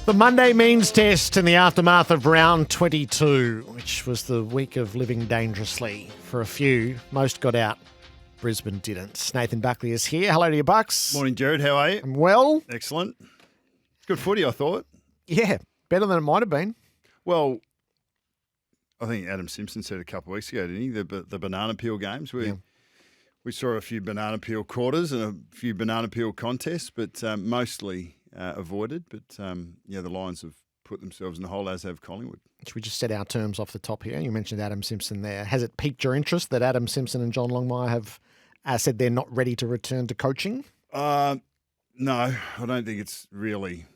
The Monday means test in the aftermath of round 22, which was the week of living dangerously. For a few, most got out. Brisbane didn't. Nathan Buckley is here. Hello to you, Bucks. Morning, Gerard. How are you? I'm well. Excellent. Good footy, I thought. Yeah, better than it might have been. Well, I think Adam Simpson said a couple of weeks ago, didn't he? The banana peel games. We saw a few banana peel quarters and a few banana peel contests, but mostly avoided. But, the Lions have put themselves in the hole, as have Collingwood. Should we just set our terms off the top here? You mentioned Adam Simpson there. Has it piqued your interest that Adam Simpson and John Longmire have said they're not ready to return to coaching? No, I don't think it's really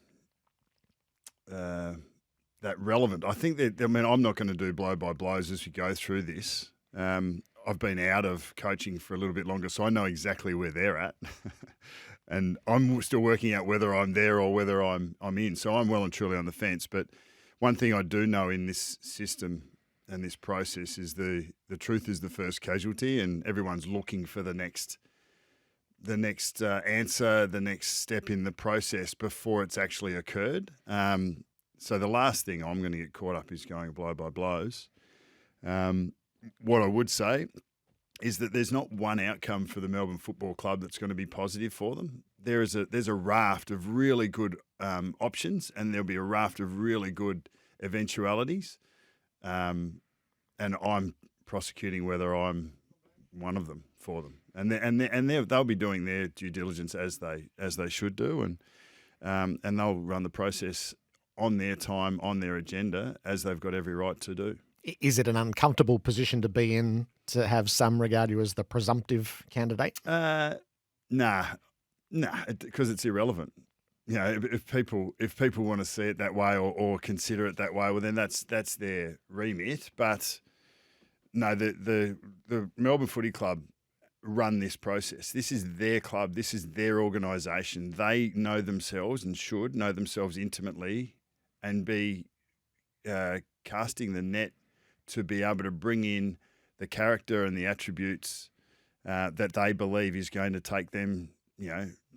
that relevant. I think I'm not going to do blow by blows as we go through this. I've been out of coaching for a little bit longer, so I know exactly where they're at. And I'm still working out whether I'm there or whether I'm in. So I'm well and truly on the fence. But one thing I do know in this system and this process is the truth is the first casualty, and everyone's looking for the next answer, the next step in the process before it's actually occurred. So the last thing I'm going to get caught up is going blow by blows. What I would say is that there's not one outcome for the Melbourne Football Club that's going to be positive for them. There's a raft of really good options, and there'll be a raft of really good eventualities. And I'm prosecuting whether I'm one of them for them. And they'll be doing their due diligence as they should do, and they'll run the process on their time, on their agenda, as they've got every right to do. Is it an uncomfortable position to be in to have some regard you as the presumptive candidate? Nah, because it's irrelevant. You know, if people want to see it that way or consider it that way, well, then that's their remit. But no, the Melbourne Footy Club run this process. This is their club. This is their organisation. They know themselves and should know themselves intimately and be casting the net to be able to bring in the character and the attributes that they believe is going to take them,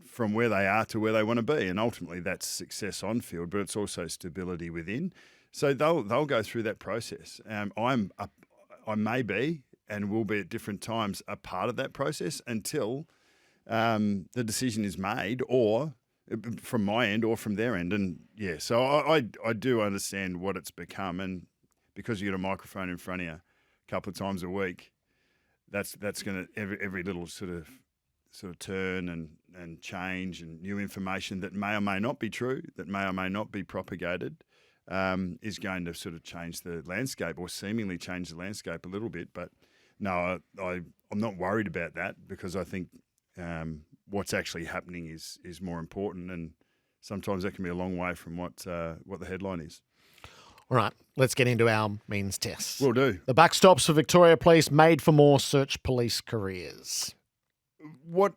from where they are to where they want to be. And ultimately that's success on field, but it's also stability within. So they'll go through that process. I may be and will be at different times a part of that process until the decision is made, or from my end or from their end. And so I do understand what it's become, and because you got a microphone in front of you a couple of times a week, that's going to every little sort of turn and change and new information that may or may not be true, that may or may not be propagated, is going to sort of change the landscape, or seemingly change the landscape a little bit. But no, I'm not worried about that, because I think what's actually happening is more important, and sometimes that can be a long way from what the headline is. All right, let's get into our means tests. Will do. The buck stops for Victoria Police, made for more search police careers. What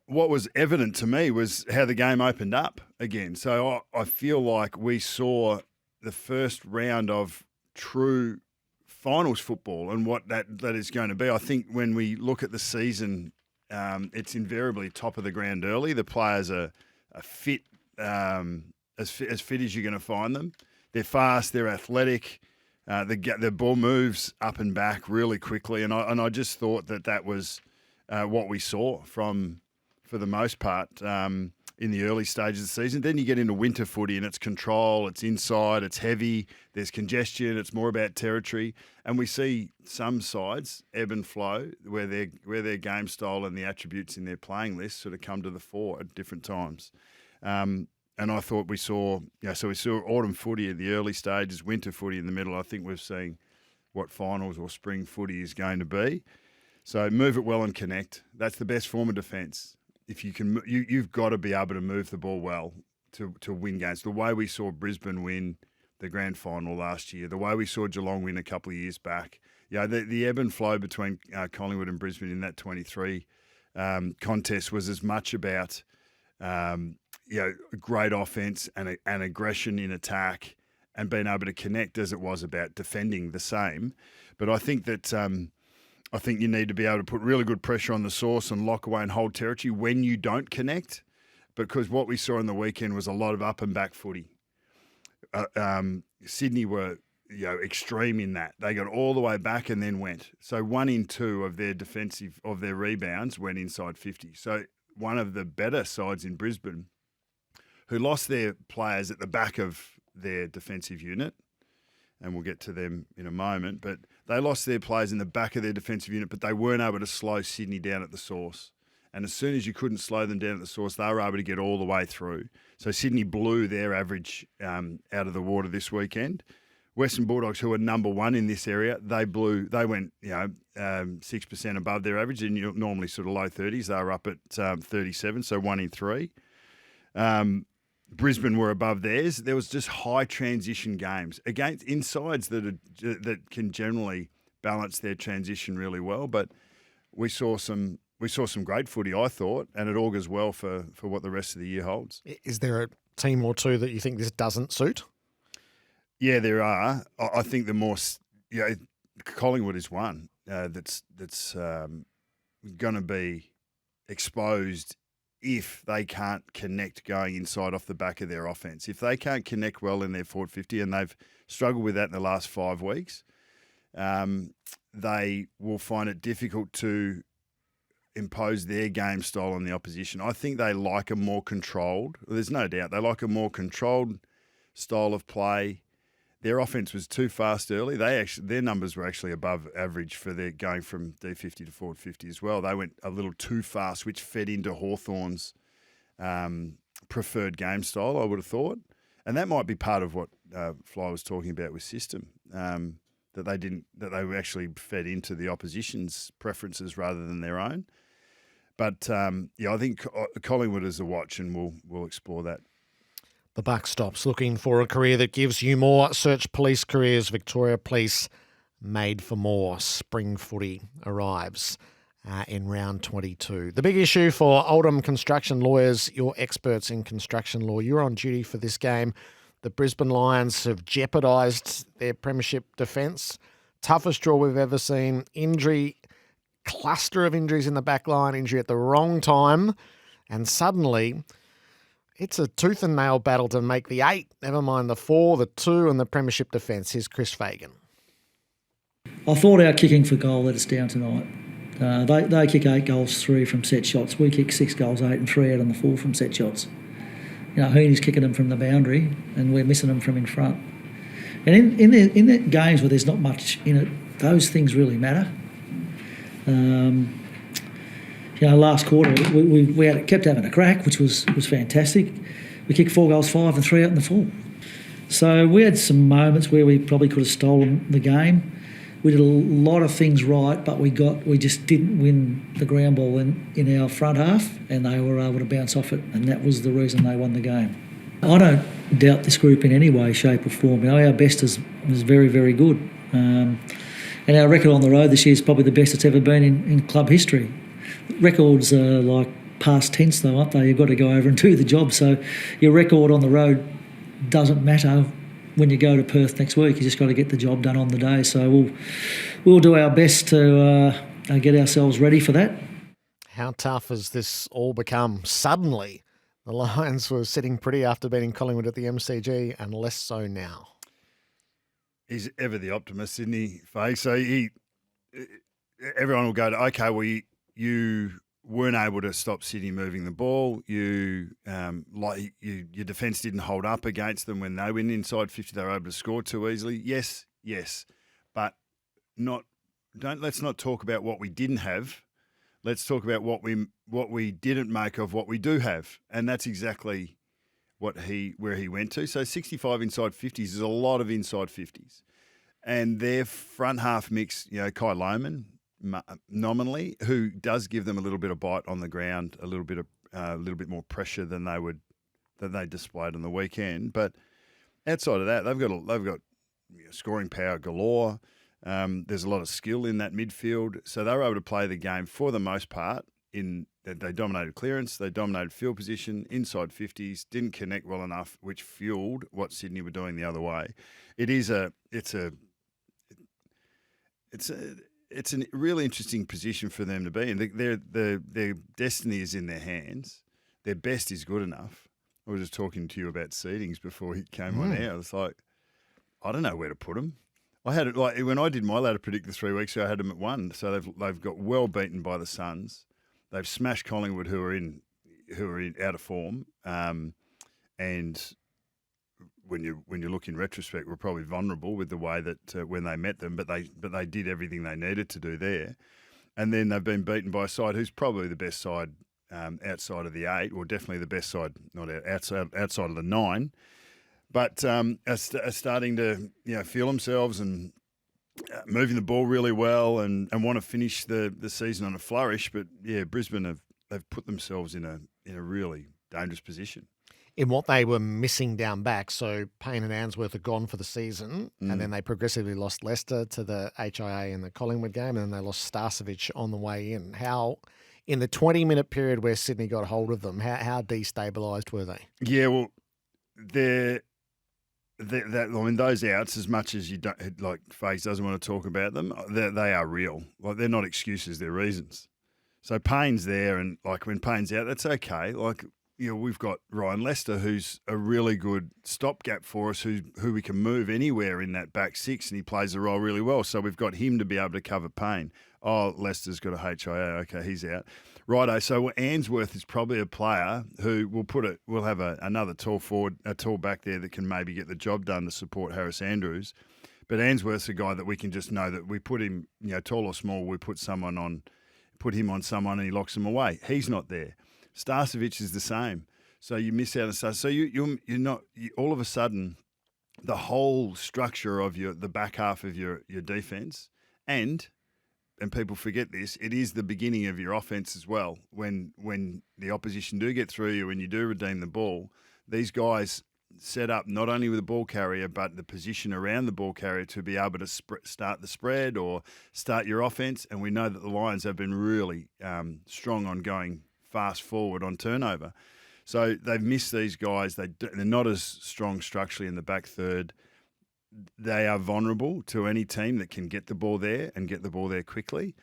was evident to me was how the game opened up again. So I feel like we saw the first round of true finals football and what that is going to be. I think when we look at the season, it's invariably top of the ground early. The players are fit, as fit as you're going to find them. They're fast, they're athletic, the ball moves up and back really quickly, and I just thought that was what we saw for the most part, in the early stages of the season. Then you get into winter footy, and it's control, it's inside, it's heavy, there's congestion, it's more about territory, and we see some sides ebb and flow where their game style and the attributes in their playing list sort of come to the fore at different times. And I thought we saw autumn footy in the early stages, winter footy in the middle. I think we're seeing what finals or spring footy is going to be. So move it well and connect. That's the best form of defence. If you can, you've got to be able to move the ball well to win games. The way we saw Brisbane win the grand final last year, the way we saw Geelong win a couple of years back. The ebb and flow between Collingwood and Brisbane in that 23 contest was as much about great offense and aggression in attack and being able to connect as it was about defending the same. But I think that I think you need to be able to put really good pressure on the source and lock away and hold territory when you don't connect, because what we saw in the weekend was a lot of up and back footy. Sydney were extreme in that. They got all the way back and then went. So 1 in 2 of their rebounds went inside 50. So one of the better sides in Brisbane, who lost their players at the back of their defensive unit, and we'll get to them in a moment, but they lost their players in the back of their defensive unit, but they weren't able to slow Sydney down at the source. And as soon as you couldn't slow them down at the source, they were able to get all the way through. So Sydney blew their average out of the water this weekend. Western Bulldogs, who are number 1 in this area, they went 6% above their average, and normally sort of low 30s. They were up at 37, so 1 in 3. Brisbane were above theirs. There was just high transition games against insides that can generally balance their transition really well. But we saw some great footy, I thought, and it augurs well for what the rest of the year holds. Is there a team or two that you think this doesn't suit? Yeah, there are. I think the more, Collingwood is one that's going to be exposed if they can't connect going inside off the back of their offense. If they can't connect well in their forward 50, and they've struggled with that in the last 5 weeks, they will find it difficult to impose their game style on the opposition. I think they like a more controlled, there's no doubt, they like a more controlled style of play. Their offense was too fast early. Their numbers were actually above average for their going from D50 to forward 50 as well. They went a little too fast, which fed into Hawthorn's preferred game style, I would have thought. And that might be part of what Fly was talking about with system, that they were actually fed into the opposition's preferences rather than their own. But I think Collingwood is a watch, and we'll explore that. The buck stops. Looking for a career that gives you more. Search Police Careers. Victoria Police, made for more. Spring footy arrives in round 22. The big issue for Oldham construction lawyers, your experts in construction law, you're on duty for this game. The Brisbane Lions have jeopardised their premiership defence. Toughest draw we've ever seen. Injury, cluster of injuries in the back line, injury at the wrong time. And suddenly, it's a tooth and nail battle to make the 8, never mind the 4, the 2 and the premiership defence. Here's Chris Fagan. I thought our kicking for goal let us down tonight. They kick 8 goals, 3 from set shots. We kick 6 goals, 8 and 3 out on the 4 from set shots. Hooney's kicking them from the boundary and we're missing them from in front. And in the games where there's not much in it, those things really matter. Last quarter we kept having a crack, which was fantastic. We kicked 4 goals, 5 and 3 out in the full. So we had some moments where we probably could have stolen the game. We did a lot of things right, but we just didn't win the ground ball in our front half, and they were able to bounce off it, and that was the reason they won the game. I don't doubt this group in any way, shape or form. Our best was very, very good. And our record on the road this year is probably the best it's ever been in club history. Records are like past tense though, aren't they? You've got to go over and do the job. So your record on the road doesn't matter when you go to Perth next week. You just got to get the job done on the day. So we'll do our best to get ourselves ready for that. How tough has this all become? Suddenly, the Lions were sitting pretty after beating Collingwood at the MCG, and less so now. He's ever the optimist, isn't he, Faye? So everyone will go to, okay, well, you weren't able to stop Sydney moving the ball. Your defence didn't hold up against them when they went inside 50. They were able to score too easily. Yes, but let's not talk about what we didn't have. Let's talk about what we didn't make of what we do have, and that's exactly where he went to. So 65 inside 50s is a lot of inside 50s, and their front half mix. Kai Lohman, nominally, who does give them a little bit of bite on the ground, a little bit more pressure than they displayed on the weekend. But outside of that, they've got scoring power galore. There's a lot of skill in that midfield, so they were able to play the game for the most part. They dominated clearance, they dominated field position, inside 50s, didn't connect well enough, which fueled what Sydney were doing the other way. It's a really interesting position for them to be in. Their destiny is in their hands. Their best is good enough. I was just talking to you about Seedings before he came on air. I was like, I don't know where to put them. I had it like when I did my ladder predict the 3 weeks ago, I had them at 1. So they've got well beaten by the Suns. They've smashed Collingwood, who are in out of form. And when you look in retrospect, we're probably vulnerable with the way that when they met them, but they did everything they needed to do there. And then they've been beaten by a side who's probably the best side outside of the 8, or definitely the best side, not outside of the 9. But are starting to feel themselves and moving the ball really well and want to finish the season on a flourish. But yeah, Brisbane they've put themselves in a really dangerous position. In what they were missing down back, so Payne and Ainsworth are gone for the season, and then they progressively lost Leicester to the HIA in the Collingwood game, and then they lost Starcevic on the way in. How, in the 20-minute period where Sydney got hold of them, how destabilised were they? Yeah, well, those outs, as much as you don't like, Faze doesn't want to talk about them, they are real. Like, they're not excuses, they're reasons. So Payne's there, and like when Payne's out, that's okay. Like, we've got Ryan Lester, who's a really good stopgap for us, who we can move anywhere in that back 6, and he plays the role really well. So we've got him to be able to cover Payne. Oh, Lester's got a HIA. Okay, he's out. Righto. So Ainsworth is probably a player who we'll have another tall forward, a tall back there that can maybe get the job done to support Harris Andrews. But Ainsworth's a guy that we can just know that we put him, tall or small, we put him on someone and he locks them away. He's not there. Starcevic is the same. So you miss out on Starcevic. So you're not all of a sudden the whole structure of the back half of your defence and people forget this, it is the beginning of your offence as well. When the opposition do get through you and you do redeem the ball, these guys set up not only with the ball carrier but the position around the ball carrier to be able to start the spread or start your offence. And we know that the Lions have been really strong on going fast forward on turnover. So they've missed these guys. They're not as strong structurally in the back third. They are vulnerable to any team that can get the ball there and get the ball there quickly.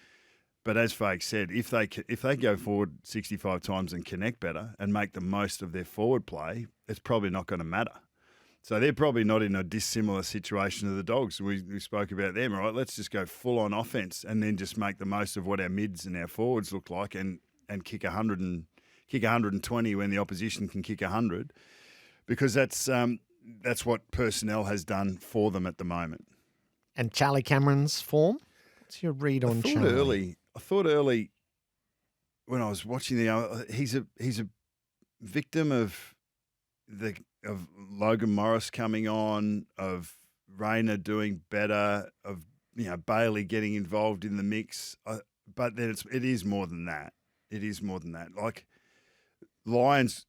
But as Fake said, if they go forward 65 times and connect better and make the most of their forward play, it's probably not going to matter. So they're probably not in a dissimilar situation to the Dogs. We spoke about them, right? Let's just go full on offense and then just make the most of what our mids and our forwards look like and kick 100 and kick 120 when the opposition can kick 100, because that's what personnel has done for them at the moment. And Charlie Cameron's form? What's your read on Charlie? I thought early when I was watching he's a victim of Logan Morris coming on, of Rayner doing better, of Bailey getting involved in the mix. But then it is more than that. It is more than that. Like, Lions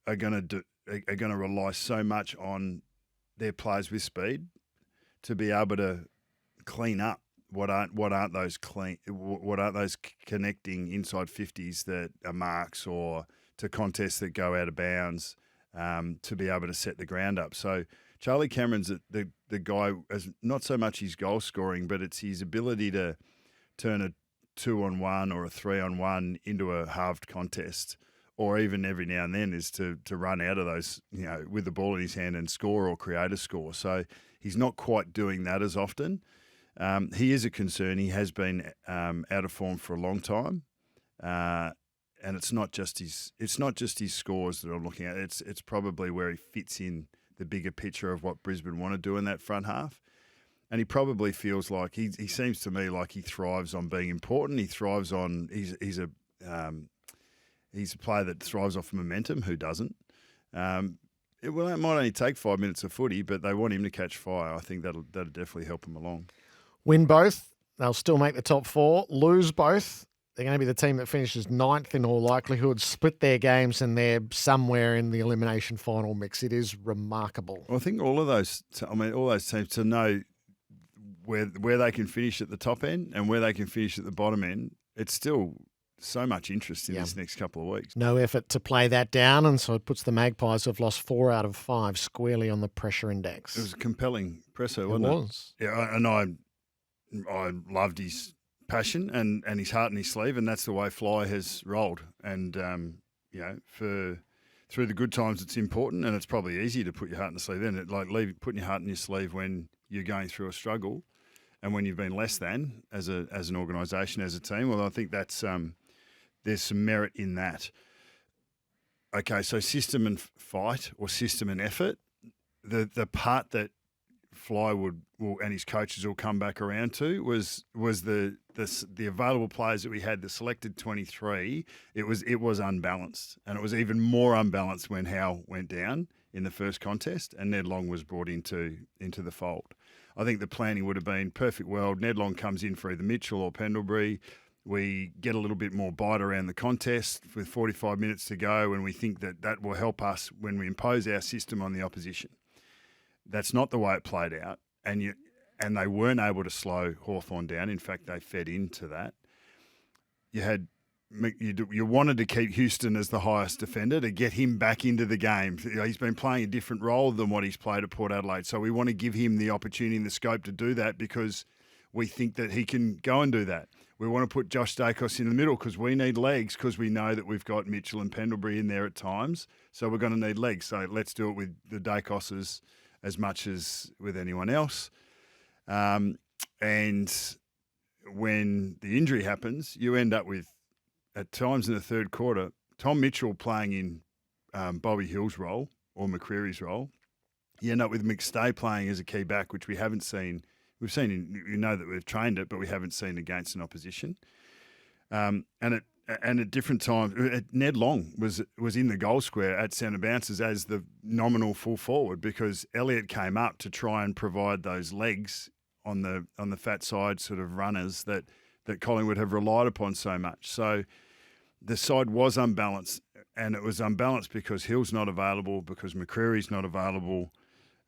are going to rely so much on their players with speed to be able to clean up what aren't those connecting inside 50s that are marks, or to contests that go out of bounds, to be able to set the ground up. So Charlie Cameron's the guy, as not so much his goal scoring, but it's his ability to turn a 2-on-1 or a 3-on-1 into a halved contest, or even every now and then is to run out of those, with the ball in his hand and score or create a score. So he's not quite doing that as often. He is a concern. He has been out of form for a long time, and it's not just his scores that I'm looking at. It's probably where he fits in the bigger picture of what Brisbane want to do in that front half. And he probably feels like he seems to me like he thrives on being important. He thrives on he's a player that thrives off momentum. Who doesn't? It might only take 5 minutes of footy, but they want him to catch fire. I think that'll definitely help him along. Win both, they'll still make the top 4. Lose both, they're going to be the team that finishes 9th in all likelihood. Split their games and they're somewhere in the elimination final mix. It is remarkable. Well, I think all those teams to know where they can finish at the top end and where they can finish at the bottom end, it's still so much interest in this next couple of weeks. No effort to play that down, and so it puts the Magpies, who have lost 4 out of 5, squarely on the pressure index. It was a compelling presser, wasn't it? It was. Yeah, and I loved his passion and his heart in his sleeve, and that's the way Fly has rolled. And, for through the good times, it's important, and it's probably easy to put your heart in the sleeve then. Putting your heart in your sleeve when you're going through a struggle and when you've been less than as an organisation, as a team. Well, I think that's there's some merit in that. Okay, so system and fight or system and effort, the part that Fly and his coaches will come back around to was the available players that we had, the selected 23. It was unbalanced, and it was even more unbalanced when Howe went down in the first contest and Ned Long was brought into the fold. I think the planning would have been perfect world. Ned Long comes in for either Mitchell or Pendlebury. We get a little bit more bite around the contest with 45 minutes to go, and we think that will help us when we impose our system on the opposition. That's not the way it played out, and they weren't able to slow Hawthorn down. In fact, they fed into that. You wanted to keep Houston as the highest defender to get him back into the game. He's been playing a different role than what he's played at Port Adelaide, so we want to give him the opportunity and the scope to do that because we think that he can go and do that. We want to put Josh Dacos in the middle because we need legs because we know that we've got Mitchell and Pendlebury in there at times, so we're going to need legs. So let's do it with the Dacoses as much as with anyone else. And when the injury happens, you end up with, at times in the third quarter, Tom Mitchell playing in Bobby Hill's role or McCreary's role. You end up with McStay playing as a key back, which we haven't seen. We've seen, you know that we've trained it, but we haven't seen against an opposition. And at different times, Ned Long was in the goal square at centre bounces as the nominal full forward because Elliott came up to try and provide those legs on the fat side sort of runners that Collingwood have relied upon so much. So the side was unbalanced, and it was unbalanced because Hill's not available, because McCreary's not available.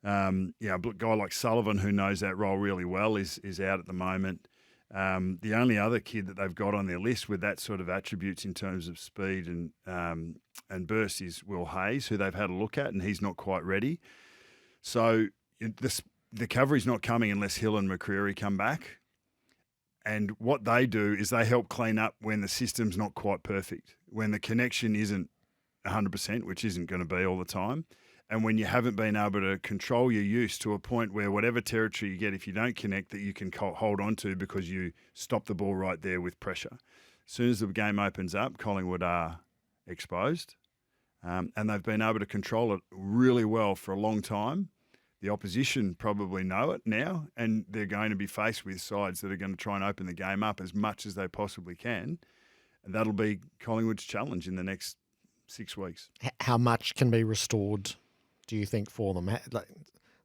A guy like Sullivan, who knows that role really well, is out at the moment. The only other kid that they've got on their list with that sort of attributes in terms of speed and burst is Will Hayes, who they've had a look at, and he's not quite ready. So the coverage not coming unless Hill and McCreary come back. And what they do is they help clean up when the system's not quite perfect, when the connection isn't 100%, which isn't going to be all the time. And when you haven't been able to control your use to a point where whatever territory you get, if you don't connect, that you can hold on to because you stop the ball right there with pressure. As soon as the game opens up, Collingwood are exposed, and they've been able to control it really well for a long time. The opposition probably know it now, and they're going to be faced with sides that are going to try and open the game up as much as they possibly can. And that'll be Collingwood's challenge in the next 6 weeks. How much can be restored, do you think, for them?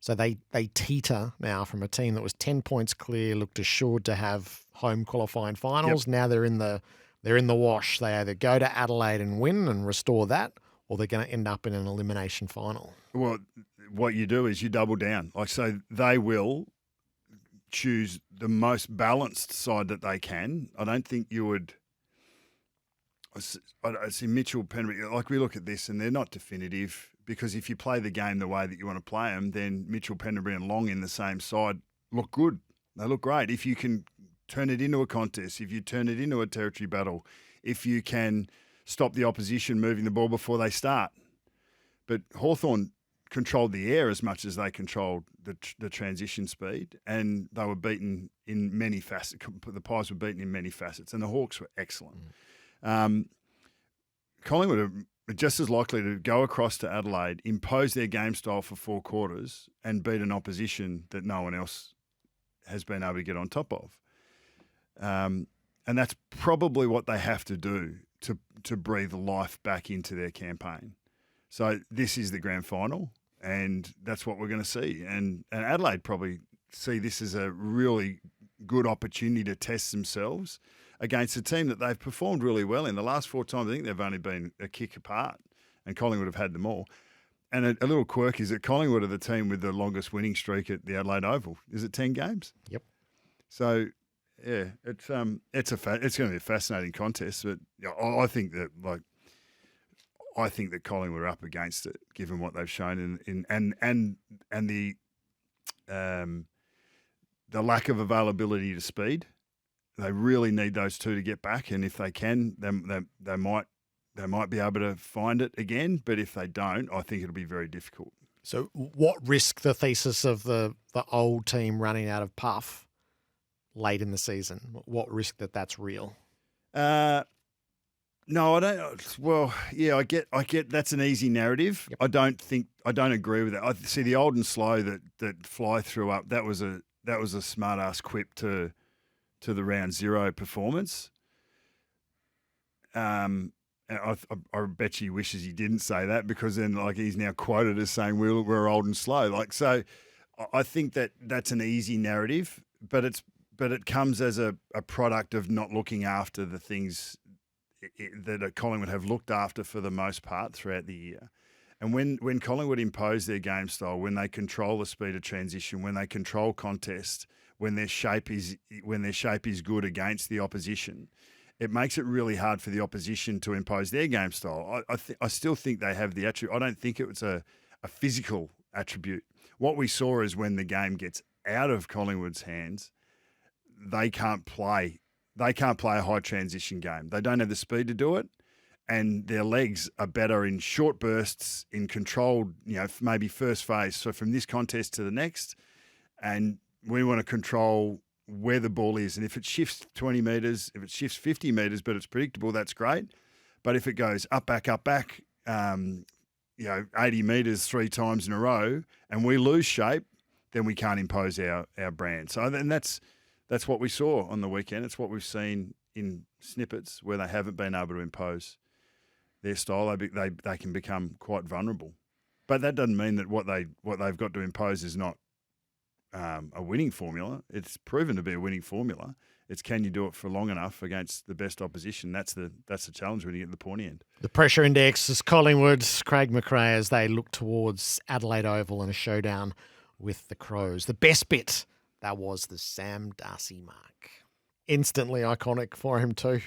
So they teeter now from a team that was 10 points clear, looked assured to have home qualifying finals. Yep. Now they're in the wash. They either go to Adelaide and win and restore that, or they're going to end up in an elimination final. Well, what you do is you double down. So they will choose the most balanced side that they can. I don't think you would. I see Mitchell, Pendlebury. Like, we look at this and they're not definitive, because if you play the game the way that you want to play them, then Mitchell, Pendlebury and Long in the same side look good. They look great. If you can turn it into a contest, if you turn it into a territory battle, if you can stop the opposition moving the ball before they start. But Hawthorn controlled the air as much as they controlled the transition speed, and they were beaten in many facets. The Pies were beaten in many facets, and the Hawks were excellent. Collingwood are just as likely to go across to Adelaide, impose their game style for 4 quarters, and beat an opposition that no one else has been able to get on top of. And that's probably what they have to do to breathe life back into their campaign. So this is the grand final, and that's what we're going to see. And Adelaide probably see this as a really good opportunity to test themselves against a team that they've performed really well in. The last 4 times, I think they've only been a kick apart, and Collingwood have had them all. And a little quirk is that Collingwood are the team with the longest winning streak at the Adelaide Oval. Is it 10 games? Yep. So, yeah, it's going to be a fascinating contest. But I think that Collingwood are up against it, given what they've shown and the lack of availability to speed. They really need those two to get back, and if they can, they they might be able to find it again, but if they don't, I think it'll be very difficult. So what risk the thesis of the old team running out of puff late in the season? What risk that's real? No, I don't. Well, yeah, I get. That's an easy narrative. Yep. I don't agree with that. I see the old and slow that Fly threw up. That was a smart ass quip to the round zero performance. I bet you he wishes he didn't say that, because then he's now quoted as saying we're old and slow. So I think that's an easy narrative, but it comes as a product of not looking after the things that Collingwood have looked after for the most part throughout the year. And when Collingwood impose their game style, when they control the speed of transition, when they control contest, when their shape is good against the opposition, it makes it really hard for the opposition to impose their game style. I still think they have the attribute. I don't think it was a physical attribute. What we saw is when the game gets out of Collingwood's hands, they can't play a high transition game. They don't have the speed to do it, and their legs are better in short bursts, in controlled, maybe first phase. So from this contest to the next, and we want to control where the ball is. And if it shifts 20 metres, if it shifts 50 metres, but it's predictable, that's great. But if it goes up, back, 80 metres 3 times in a row, and we lose shape, then we can't impose our brand. So then that's what we saw on the weekend. It's what we've seen in snippets where they haven't been able to impose their style. They can become quite vulnerable. But that doesn't mean that what they've got to impose is not a winning formula. It's proven to be a winning formula. It's, can you do it for long enough against the best opposition? That's the challenge when you get to the pointy end. The pressure index is Collingwood's Craig McRae as they look towards Adelaide Oval in a showdown with the Crows. The best bit, that was the Sam Darcy mark. Instantly iconic for him too.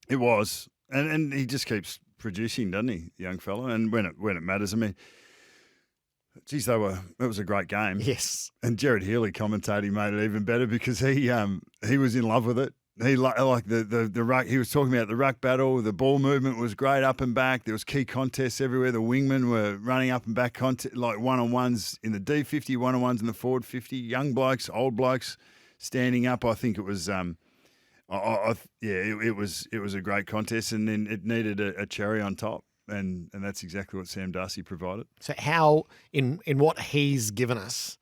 It was. And he just keeps producing, doesn't he, the young fella? And when it matters, I mean, geez, it was a great game. Yes. And Gerard Healy commentating made it even better, because he was in love with it. He like the ruck. He was talking about the ruck battle. The ball movement was great up and back. There was key contests everywhere. The wingmen were running up and back like one-on-ones in the D50, one-on-ones in the forward 50. Young blokes, old blokes standing up. I think it was it was a great contest, and then it needed a cherry on top. And that's exactly what Sam Darcy provided. So how, in what he's given us,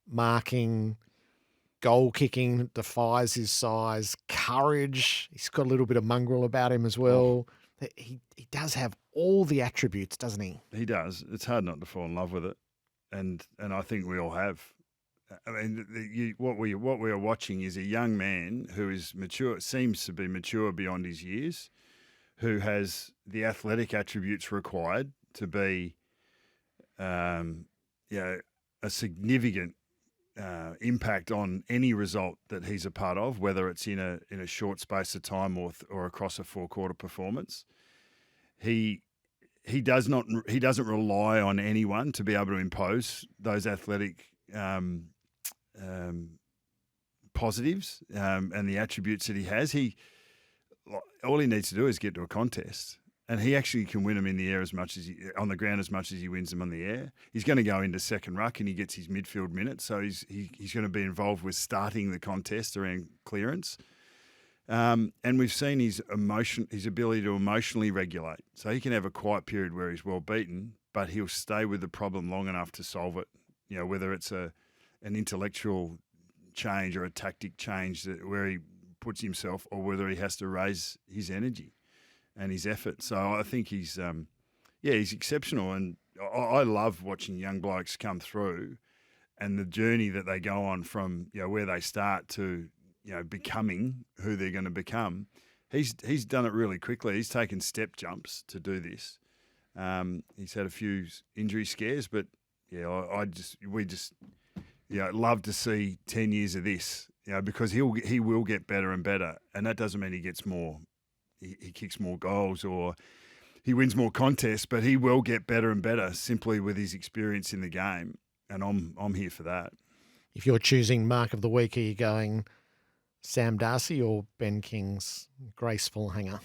marking, goal kicking, defies his size, courage, he's got a little bit of mongrel about him as well. Oh. He does have all the attributes, doesn't he? He does. It's hard not to fall in love with it. And I think we all have. I mean, what we are watching is a young man who is mature, seems to be mature beyond his years, who has the athletic attributes required to be, a significant impact on any result that he's a part of, whether it's in a short space of time or across a 4-quarter performance. He doesn't rely on anyone to be able to impose those athletic positives and the attributes that he has. All he needs to do is get to a contest, and he actually can win them in the air on the ground as much as he wins them on the air. He's going to go into second ruck and he gets his midfield minutes, so he's going to be involved with starting the contest around clearance. And we've seen his ability to emotionally regulate. So he can have a quiet period where he's well beaten, but he'll stay with the problem long enough to solve it. Whether it's an intellectual change or a tactic change where he puts himself, or whether he has to raise his energy and his effort. So I think he's exceptional. And I love watching young blokes come through and the journey that they go on from, where they start to, becoming who they're going to become. He's done it really quickly. He's taken step jumps to do this. He's had a few injury scares, but we love to see 10 years of this, because he will get better and better. And that doesn't mean he gets more, he kicks more goals or he wins more contests, but he will get better and better simply with his experience in the game. And I'm here for that. If you're choosing Mark of the Week, are you going Sam Darcy or Ben King's graceful hanger?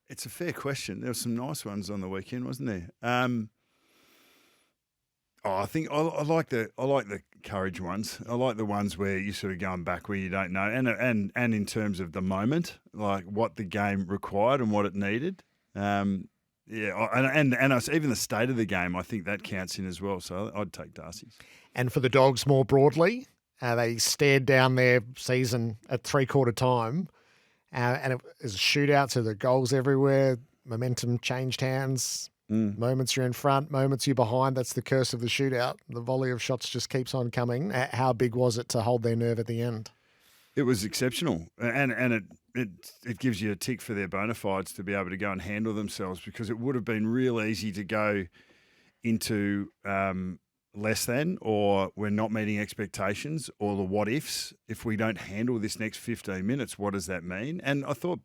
It's a fair question. There were some nice ones on the weekend, wasn't there? I think I like the courage ones. I like the ones where you're sort of going back where you don't know, and in terms of the moment, like what the game required and what it needed. And even the state of the game, I think that counts in as well. So I'd take Darcy's. And for the Dogs more broadly, they stared down their season at three-quarter time, and it was a shootout, so the goals everywhere, momentum changed hands. Moments you're in front, moments you're behind. That's the curse of the shootout. The volley of shots just keeps on coming. How big was it to hold their nerve at the end? It was exceptional, and it gives you a tick for their bona fides to be able to go and handle themselves, because it would have been real easy to go into less than, or we're not meeting expectations, or the what ifs. If we don't handle this next 15 minutes, what does that mean? And I thought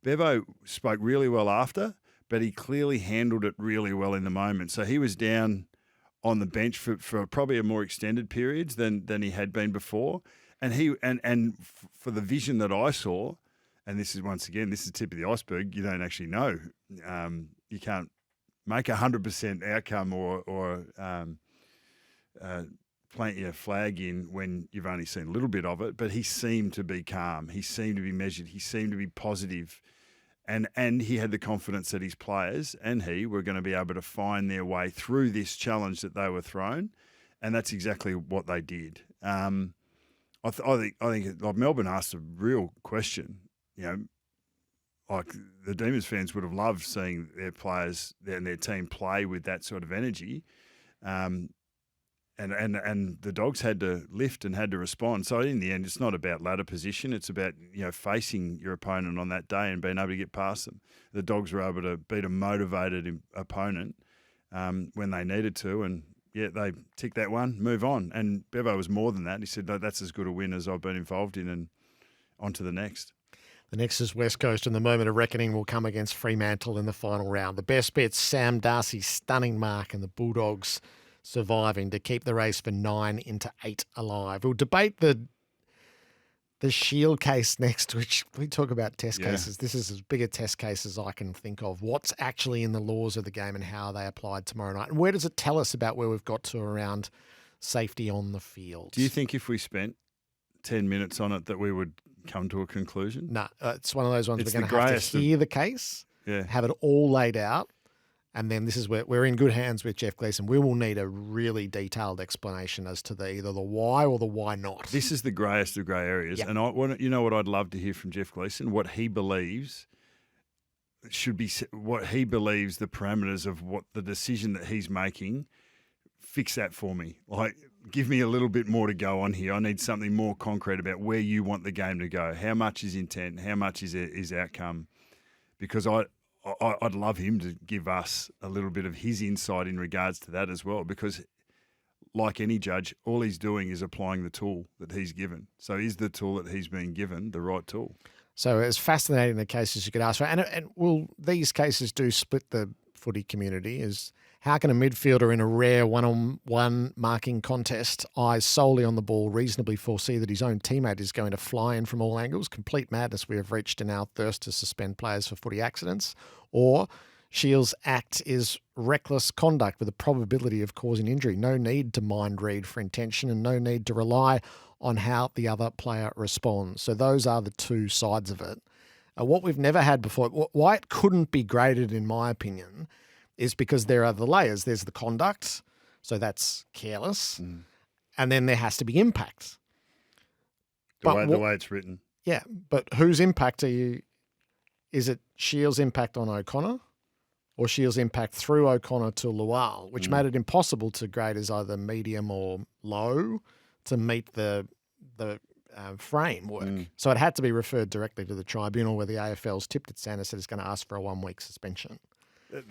Bevo spoke really well after, but he clearly handled it really well in the moment. So he was down on the bench for probably a more extended periods than he had been before. And for the vision that I saw, and this is once again, this is the tip of the iceberg. You don't actually know. You can't make 100% outcome or plant your flag in when you've only seen a little bit of it. But he seemed to be calm. He seemed to be measured. He seemed to be positive. And he had the confidence that his players and he were going to be able to find their way through this challenge that they were thrown, and that's exactly what they did. I think like Melbourne asked a real question. You know, like the Demons fans would have loved seeing their players and their team play with that sort of energy. And the Dogs had to lift and had to respond. So in the end, it's not about ladder position. It's about, facing your opponent on that day and being able to get past them. The Dogs were able to beat a motivated opponent when they needed to, and they tick that one, move on. And Bevo was more than that. He said, that's as good a win as I've been involved in, and on to the next. The next is West Coast, and the moment of reckoning will come against Fremantle in the final round. The best bet's Sam Darcy's stunning mark and the Bulldogs surviving to keep the race for 9 into 8 alive. We'll debate the Shiel case next, which we talk about test cases. This is as big a test case as I can think of. What's actually in the laws of the game and how they applied tomorrow night? And where does it tell us about where we've got to around safety on the field? Do you think if we spent 10 minutes on it that we would come to a conclusion? No, it's one of those ones It's we're going to have to hear the case, have it all laid out, and then this is where we're in good hands with Jeff Gleeson. We will need a really detailed explanation as to either the why or the why not. This is the greyest of grey areas. Yep. And you know what I'd love to hear from Jeff Gleeson? What he believes should be, what he believes the parameters of what the decision that he's making, fix that for me. Like, give me a little bit more to go on here. I need something more concrete about where you want the game to go. How much is intent? How much is outcome? Because I'd love him to give us a little bit of his insight in regards to that as well, because like any judge, all he's doing is applying the tool that he's given. So is the tool that he's been given the right tool? So as fascinating a case as you could ask for, and these cases do split the footy community, is how can a midfielder in a rare one-on-one marking contest, eyes solely on the ball, reasonably foresee that his own teammate is going to fly in from all angles? Complete madness we have reached in our thirst to suspend players for footy accidents. Or Shiel's act is reckless conduct with a probability of causing injury. No need to mind read for intention and no need to rely on how the other player responds. So those are the two sides of it. What we've never had before, why it couldn't be graded in my opinion, is because there are the layers. There's the conduct, so that's careless, and then there has to be impact. The way it's written. Yeah, but whose impact are you? Is it Shiel's impact on O'Connor or Shiel's impact through O'Connor to Lual, which made it impossible to grade as either medium or low to meet the framework. So it had to be referred directly to the tribunal where the AFL's tipped its hand and said it's going to ask for a 1-week suspension.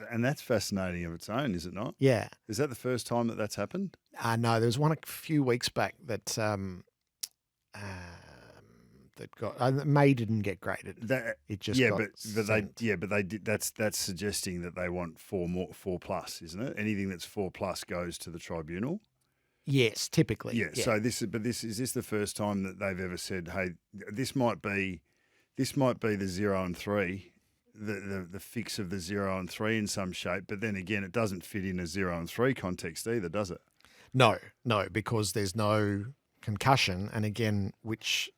And that's fascinating of its own, is it not? Yeah. Is that the first time that that's happened? No, there was one a few weeks back that May didn't get graded. It just but they did. That's suggesting that they want 4 plus, isn't it? Anything that's 4 plus goes to the tribunal. Yes, typically. Yeah. So is this the first time that they've ever said, hey, this might be the 0 and 3. the fix of the 0 and 3 in some shape, but then again, it doesn't fit in a 0 and 3 context either, does it? No, because there's no concussion, and again, which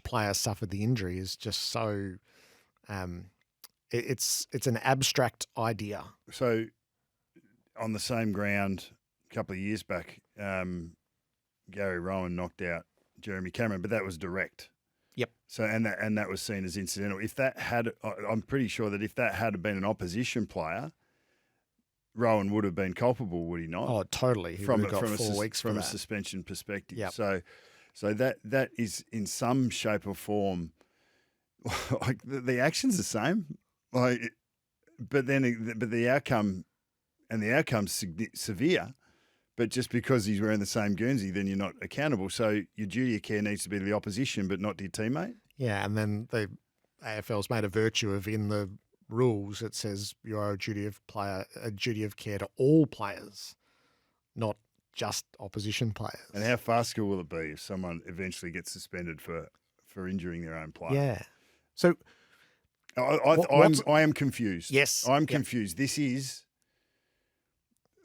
player suffered the injury is just so. It's an abstract idea. So, on the same ground, a couple of years back, Gary Rowan knocked out Jeremy Cameron, but that was direct. Yep. So and that was seen as incidental. If that had, I'm pretty sure that if that had been an opposition player, Rowan would have been culpable, would he not? Oh, totally. He would have got 4 weeks from for a that. suspension perspective. Yep. So that is in some shape or form, like the action's the same, like, but the outcome, and the outcome's severe. But just because he's wearing the same Guernsey, then you're not accountable. So your duty of care needs to be to the opposition, but not to your teammate. Yeah, and then the AFL's made a virtue of, in the rules, it says you are a duty of care to all players, not just opposition players. And how farcical will it be if someone eventually gets suspended for injuring their own player? Yeah. So I am confused. Yes. I'm confused. This is.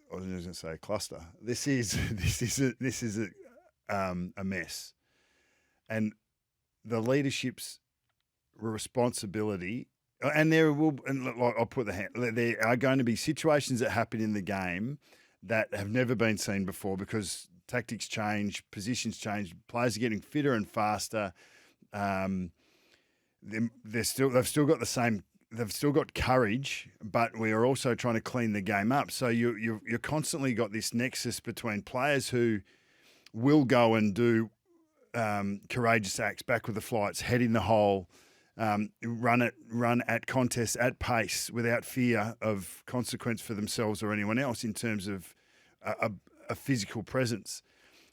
I was going to say a cluster. This is a mess, and the leadership's responsibility. And I'll put there are going to be situations that happen in the game that have never been seen before because tactics change, positions change, players are getting fitter and faster. They've still got courage, but we are also trying to clean the game up. So you're constantly got this nexus between players who will go and do courageous acts, back with the flights, head in the hole, run at contests at pace without fear of consequence for themselves or anyone else in terms of a physical presence.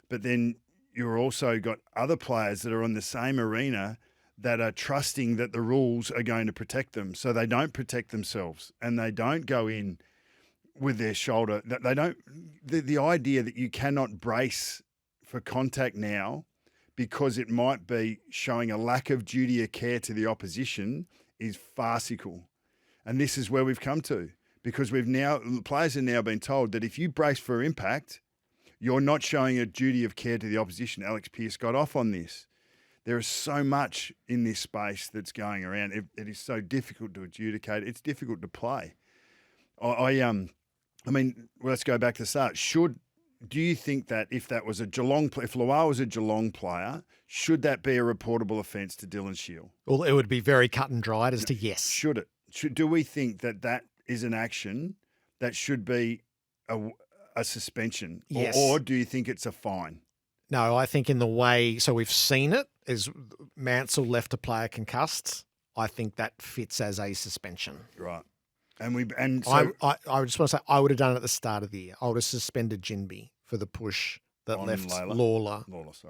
But then you're also got other players that are on the same arena that are trusting that the rules are going to protect them. So they don't protect themselves and they don't go in with their shoulder. They don't. The idea that you cannot brace for contact now because it might be showing a lack of duty of care to the opposition is farcical. And this is where we've come to, because players are now being told that if you brace for impact, you're not showing a duty of care to the opposition. Alex Pearce got off on this. There is so much in this space that's going around. It is so difficult to adjudicate. It's difficult to play. I mean, let's go back to the start. Do you think that if Loire was a Geelong player, should that be a reportable offence to Dylan Shiel? Well, it would be very cut and dried as to yes. Should it? Do we think that is an action that should be a suspension? Yes. Or do you think it's a fine? No, I think in the way, so we've seen it, is Mansell left a player concussed. I think that fits as a suspension. Right. I just want to say I would have done it at the start of the year. I would have suspended Ginbey for the push that left Lawler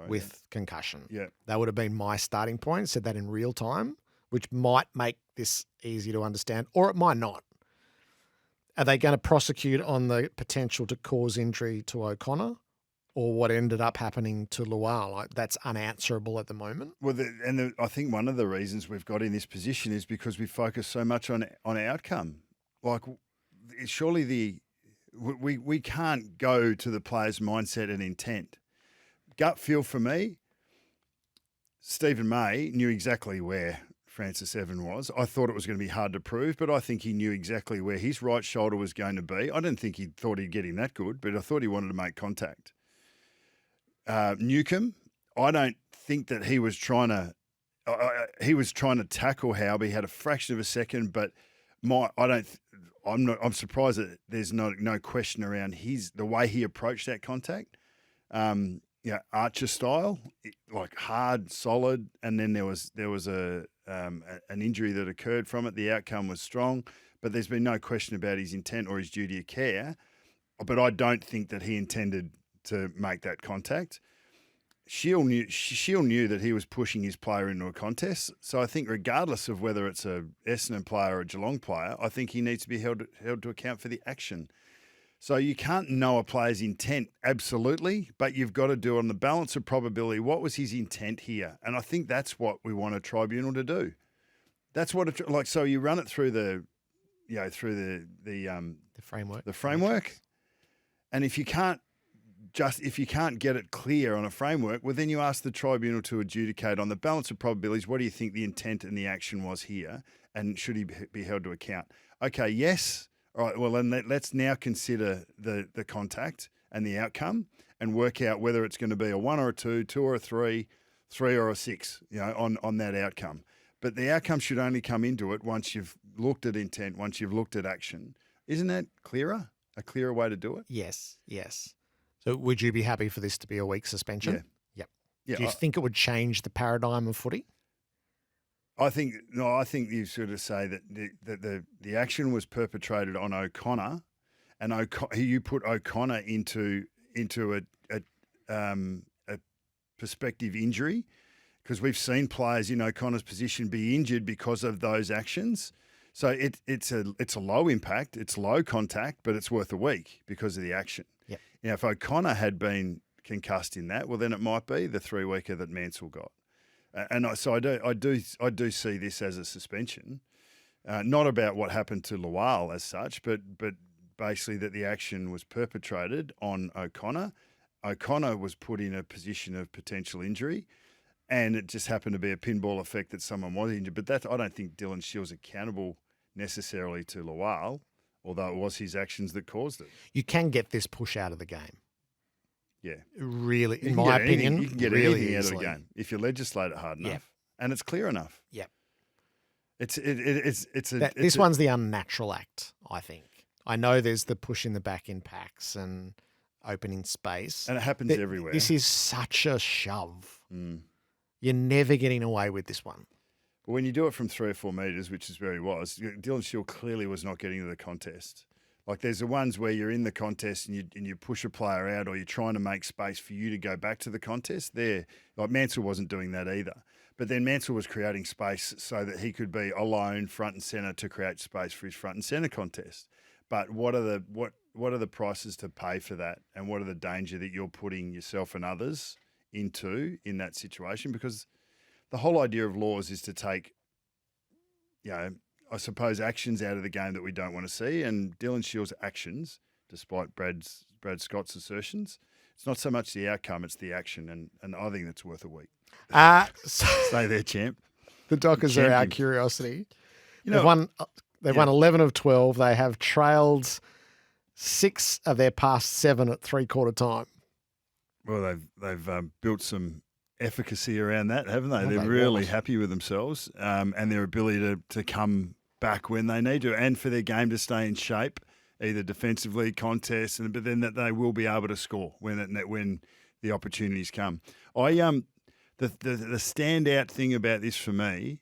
with concussion. Yeah. That would have been my starting point. Said that in real time, which might make this easy to understand, or it might not. Are they going to prosecute on the potential to cause injury to O'Connor? Or what ended up happening to Loire? Like, that's unanswerable at the moment. Well, I think one of the reasons we've got in this position is because we focus so much on outcome. Like, surely we can't go to the player's mindset and intent. Gut feel for me, Stephen May knew exactly where Francis Evan was. I thought it was going to be hard to prove, but I think he knew exactly where his right shoulder was going to be. I didn't think he thought he'd get him that good, but I thought he wanted to make contact. Newcomb, I don't think that he was trying to. He was trying to tackle Howe. He had a fraction of a second, but I'm surprised that there's no question around the way he approached that contact. Archer style, like hard, solid, and then there was an injury that occurred from it. The outcome was strong, but there's been no question about his intent or his duty of care. But I don't think that he intended to make that contact. Shiel knew that he was pushing his player into a contest. So I think regardless of whether it's a Essendon player or a Geelong player, I think he needs to be held to account for the action. So you can't know a player's intent absolutely, but you've got to do on the balance of probability, what was his intent here? And I think that's what we want a tribunal to do. That's what it like. So you run it through the framework. The framework, and if you can't get it clear on a framework, well, then you ask the tribunal to adjudicate on the balance of probabilities. What do you think the intent and the action was here, and should he be held to account? Okay, yes. All right. Well, then let's now consider the contact and the outcome, and work out whether it's going to be a 1 or a 2, 2 or a 3, 3 or a 6. On that outcome. But the outcome should only come into it once you've looked at intent, once you've looked at action. Isn't that clearer? A clearer way to do it? Yes. So would you be happy for this to be a week suspension? Yeah. Yep. Yeah, Do you think it would change the paradigm of footy? I think you sort of say that the action was perpetrated on O'Connor, and you put O'Connor into a prospective injury, because we've seen players in O'Connor's position be injured because of those actions. So it's a low impact, it's low contact, but it's worth a week because of the action. Yep. Now, if O'Connor had been concussed in that, well, then it might be the 3-weeker that Mansell got. So I do see this as a suspension, not about what happened to Lawal as such, but basically that the action was perpetrated on O'Connor. O'Connor was put in a position of potential injury, and it just happened to be a pinball effect that someone was injured. But I don't think Dylan Shiel's accountable necessarily to Lawal, although it was his actions that caused it. You can get this push out of the game. Yeah. Really, in my opinion, you can get really anything easily. out of the game if you legislate it hard enough. Yep. And it's clear enough. Yep. This one's the unnatural act, I think. I know there's the push in the back in packs and opening space. And it happens everywhere. This is such a shove. Mm. You're never getting away with this one. But when you do it from 3 or 4 metres, which is where he was, Dylan Shiel clearly was not getting to the contest. Like there's the ones where you're in the contest and you push a player out, or you're trying to make space for you to go back to the contest. Like Mansell wasn't doing that either. But then Mansell was creating space so that he could be alone front and centre to create space for his front and centre contest. But what are the prices to pay for that, and what are the danger that you're putting yourself and others into in that situation? Because the whole idea of laws is to take, I suppose, actions out of the game that we don't want to see. And Dylan Shiel's actions, despite Brad Scott's assertions, it's not so much the outcome, it's the action. And I think that's worth a week. Stay there, champ. The Dockers Champion. are our curiosity. They've won 11 of 12. They have trailed 6 of their past 7 at 3/4 time. Well, they've built some efficacy around that, haven't they? Oh, They're they really was. happy with themselves and their ability to come back when they need to, and for their game to stay in shape, either defensively, contests, but then that they will be able to score when the opportunities come. The standout thing about this for me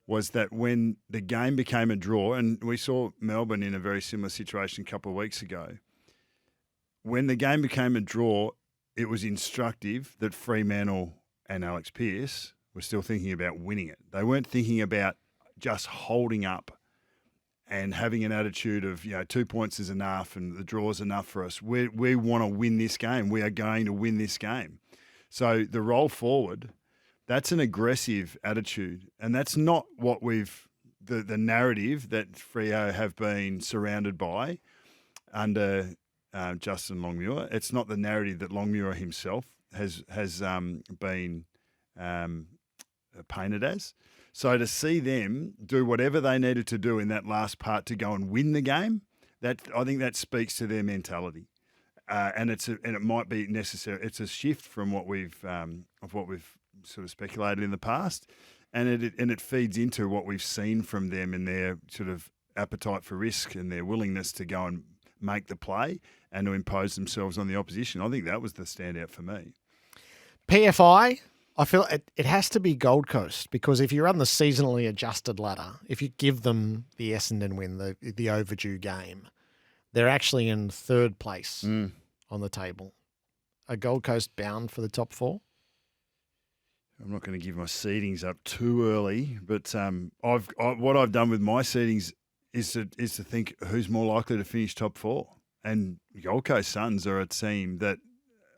was that when the game became a draw, and we saw Melbourne in a very similar situation a couple of weeks ago, when the game became a draw, it was instructive that Fremantle and Alex Pearce were still thinking about winning it. They weren't thinking about just holding up and having an attitude of, 2 points is enough and the draw is enough for us. We want to win this game. We are going to win this game. So the roll forward, that's an aggressive attitude. And that's not what the narrative that Freo have been surrounded by under Justin Longmuir. It's not the narrative that Longmuir himself has been painted as. So to see them do whatever they needed to do in that last part to go and win the game, I think that speaks to their mentality, and it might be necessary. It's a shift from what we've sort of speculated in the past, and it feeds into what we've seen from them in their sort of appetite for risk and their willingness to go and make the play and to impose themselves on the opposition. I think that was the standout for me. PFI, I feel it has to be Gold Coast, because if you run the seasonally adjusted ladder, if you give them the Essendon win, the overdue game, they're actually in 3rd place on the table. Are Gold Coast bound for the top 4? I'm not going to give my seedings up too early, but what I've done with my seedings is to think who's more likely to finish top 4. And Gold Coast Suns are a team that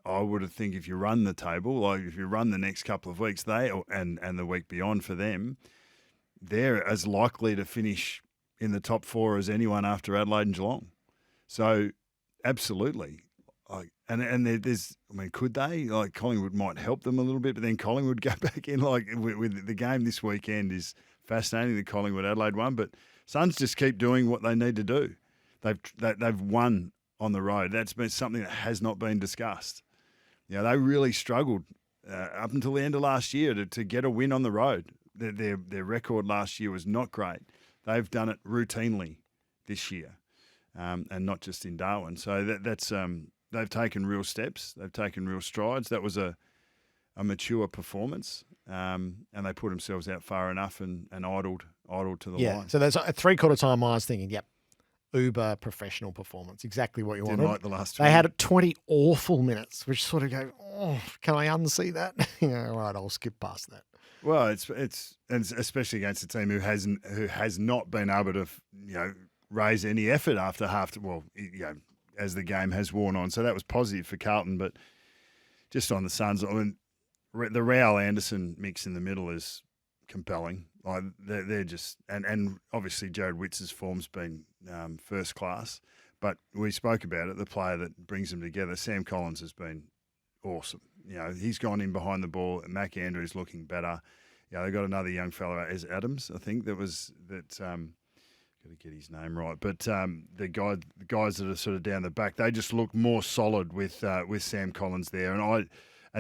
I would have think if you run the table, like if you run the next couple of weeks, and the week beyond for them, they're as likely to finish in the top 4 as anyone after Adelaide and Geelong. So, absolutely. Could they? Like, Collingwood might help them a little bit, but then Collingwood go back in. Like, with the game this weekend is fascinating, the Collingwood-Adelaide one, but Suns just keep doing what they need to do. They've won on the road. That's been something that has not been discussed. You know, they really struggled up until the end of last year to get a win on the road. Their record last year was not great. They've done it routinely this year, and not just in Darwin. So that's they've taken real steps. They've taken real strides. That was a mature performance, and they put themselves out far enough and idled to the line. So there's a three-quarter time I was thinking, yep, uber professional performance, exactly what you wanted. Didn't like the last 20. They had 20 awful minutes, which sort of go, oh, can I unsee that? All right, I'll skip past that. Well, it's and especially against a team who has not been able to raise any effort after as the game has worn on. So that was positive for Carlton, but just on the Suns, I mean, the Raul Anderson mix in the middle is compelling. Like they're just and obviously Jared Witz's form's been first class, but we spoke about it. The player that brings them together, Sam Collins, has been awesome. You know, he's gone in behind the ball. Mac Andrews looking better. Yeah, they got another young fellow, as Adams, I think got to get his name right. But the guys that are sort of down the back, they just look more solid with Sam Collins there, and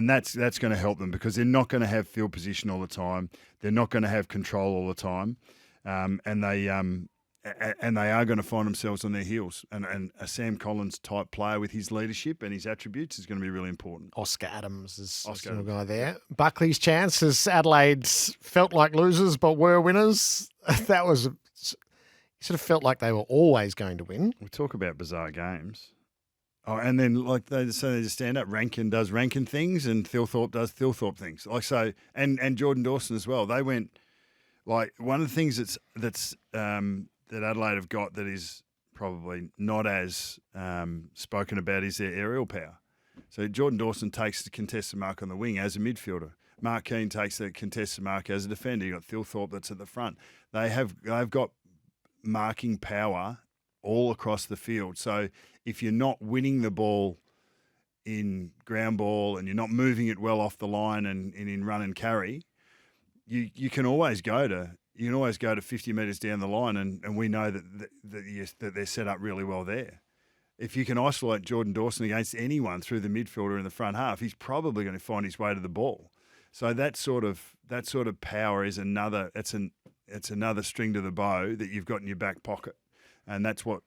that's going to help them because they're not going to have field position all the time. They're not going to have control all the time, and they are going to find themselves on their heels. And a Sam Collins type player with his leadership and his attributes is going to be really important. Oscar Adams is the guy there. Buckley's chances. Adelaide's felt like losers but were winners. That was sort of felt like they were always going to win. We talk about bizarre games. Oh, and then they just stand up. Rankin does Rankin things, and Thilthorpe does Thilthorpe things. Like so, and Jordan Dawson as well. They went like one of the things that Adelaide have got that is probably not as spoken about is their aerial power. So Jordan Dawson takes the contested mark on the wing as a midfielder. Mark Keane takes the contested mark as a defender. You got Thilthorpe that's at the front. They've got marking power all across the field. So if you're not winning the ball in ground ball and you're not moving it well off the line and in run and carry, you can always go to 50 metres down the line, and we know that they're set up really well there. If you can isolate Jordan Dawson against anyone through the midfielder in the front half, he's probably going to find his way to the ball. So that sort of power is another string to the bow that you've got in your back pocket, and that's what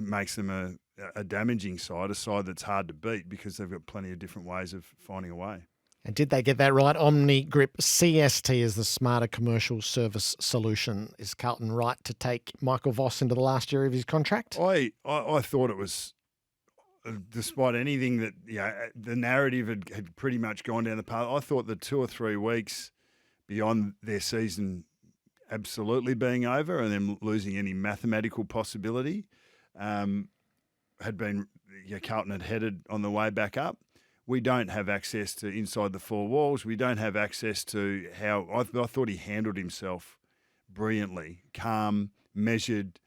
makes them a damaging side, a side that's hard to beat because they've got plenty of different ways of finding a way. And did they get that right? Omni Grip CST is the smarter commercial service solution. Is Carlton right to take Michael Voss into the last year of his contract? I thought it was, despite anything that the narrative had pretty much gone down the path. I thought the 2 or 3 weeks beyond their season absolutely being over and them losing any mathematical possibility had been Carlton had headed on the way back up. We don't have access to inside the 4 walls. We don't have access to how I thought he handled himself brilliantly, calm, measured.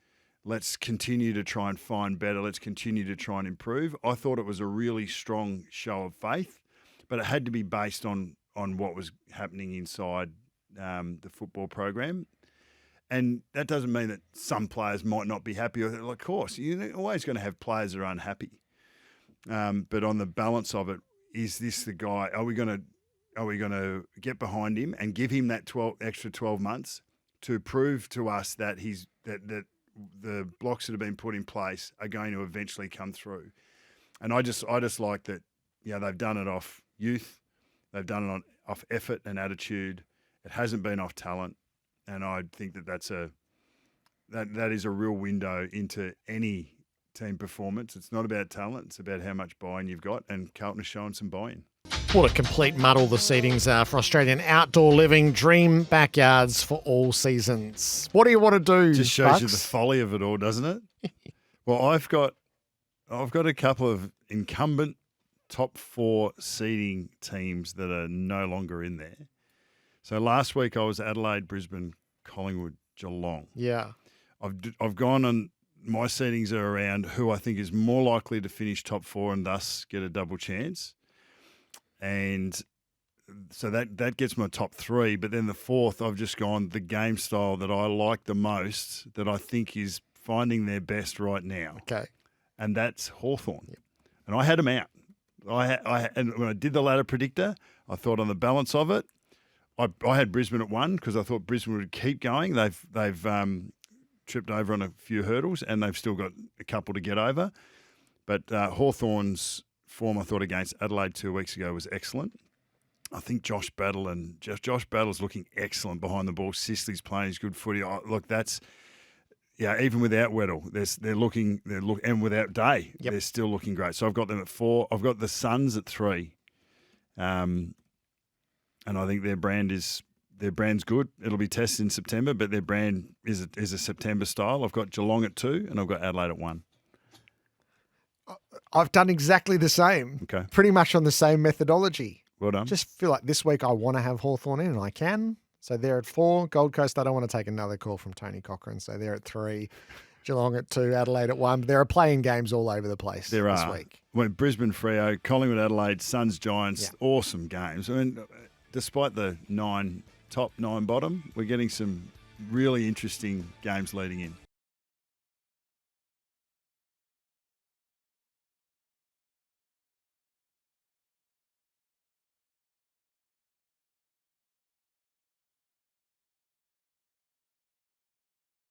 Let's continue to try and find better. Let's continue to try and improve. I thought it was a really strong show of faith, but it had to be based on what was happening inside the football program. And that doesn't mean that some players might not be happy. Of course, you're always going to have players that are unhappy. But on the balance of it, is this the guy? Are we going to get behind him and give him that extra 12 months to prove to us that that the blocks that have been put in place are going to eventually come through? And I just like that. They've done it off youth, they've done it off effort and attitude. It hasn't been off talent, and I think that is a real window into any team performance. It's not about talent, it's about how much buy-in you've got, and Carlton is showing some buy-in. What a complete muddle the Seedings are for Australian outdoor living, dream backyards for all seasons. What do you want to do, Just shows Bucks? you the folly of it all, doesn't it? Well, I've got a couple of incumbent top 4 seeding teams that are no longer in there. So last week I was Adelaide, Brisbane, Collingwood, Geelong. Yeah. I've gone on. My seedings are around who I think is more likely to finish top 4 and thus get a double chance. And so that gets my top 3. But then the 4th, I've just gone the game style that I like the most, that I think is finding their best right now. Okay. And that's Hawthorn. Yep. And I had them out. And when I did the ladder predictor, I thought on the balance of it, I had Brisbane at 1 because I thought Brisbane would keep going. They've tripped over on a few hurdles and they've still got a couple to get over. But Hawthorn's form, I thought, against Adelaide 2 weeks ago was excellent. I think Josh Battle's looking excellent behind the ball. Sisley's playing his good footy. Look, that's even without Weddle, and without Day, they're still looking great. So I've got them at 4. I've got the Suns at 3, and I think their brand's good. It'll be tested in September, but their brand is a September style. I've got Geelong at 2, and I've got Adelaide at 1. I've done exactly the same. Okay, pretty much on the same methodology. Well done. Just feel like this week I want to have Hawthorn in, and I can. So they're at 4. Gold Coast, I don't want to take another call from Tony Cochrane. So they're at 3. Geelong at 2. Adelaide at 1. There are playing games all over the place this week. Brisbane, Freo, Collingwood, Adelaide, Suns, Giants, awesome games. I mean, despite the top 9 bottom, we're getting some really interesting games leading in.